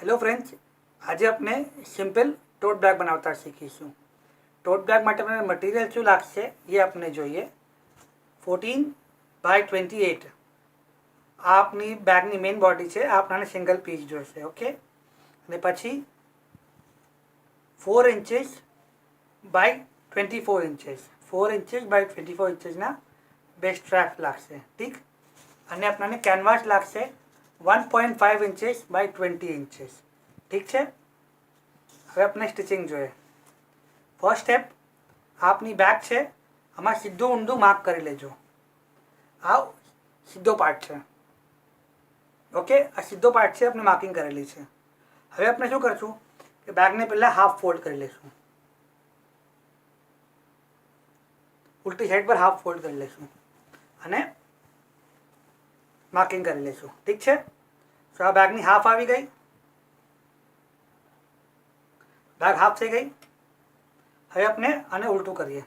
Hello friends, આજે આપણે simple ટોટ bag બનાવતા શીખીશું. ટોટ બેગ માટે આપણે મટીરિયલ શું લાગશે એ આપણે જોઈએ. 14x28 આ આપણી બેગની મેઇન બોડી છે. આ આપણને સિંગલ પીસ જોઈશે. ઓકે, અને પછી 4 ઇંચીસ બાય 24 ઇંચીસ 4 ઇંચીસ બાય 24 ઇંચીસના બે સ્ટ્રેપ લાગશે. ઠીક, અને આપણને કેનવાસ લાગશે 1.5 ઇંચીસ બાય 20 ઇંચીસ. ઠીક છે. હવે આપણે સ્ટિચિંગ જોઈએ. ફર્સ્ટ સ્ટેપ, આપની બેગ છે આમાં સીધું ઊંધું માર્ક કરી લેજો. આ સીધો પાર્ટ છે. ઓકે, આ સીધો પાર્ટ છે, આપણે માર્કિંગ કરેલી છે. હવે આપણે શું કરશું કે બેગને પહેલાં હાફ ફોલ્ડ કરી લઈશું. ઉલટી સાઈડ પર હાફ ફોલ્ડ કરી લઈશું અને માર્કિંગ કરી લઈશું. ઠીક છે. તો આ બેગની હાફ આવી ગઈ. બેગ હાફ થઈ ગઈ. હવે આપણે આને ઉલટું કરીએ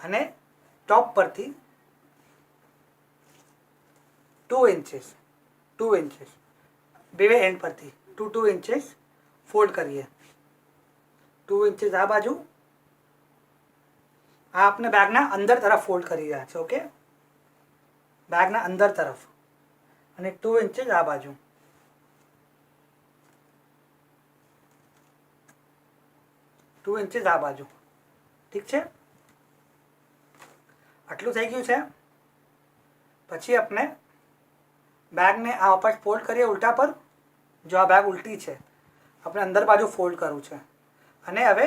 અને ટોપ પરથી 2 ઇંચીસ બે એન્ડ પરથી 2 ઇંચીસ ફોલ્ડ કરીએ. 2 ઇંચીસ આ બાજુ. આ આપણે બેગના અંદર તરફ ફોલ્ડ કરી રહ્યા છે. ઓકે, બેગના અંદર તરફ, અને 2 ઇંચીસ આ બાજુ. ઇંચીસ આ બાજુ. ઠીક છે. આટલું થઈ ગયું છે. પછી આપણે બેગને આ ઉપર ફોલ્ડ કરીએ ઉલટા પર. જો આ બેગ ઉલટી છે, આપણે અંદર બાજુ ફોલ્ડ કરવું છે અને હવે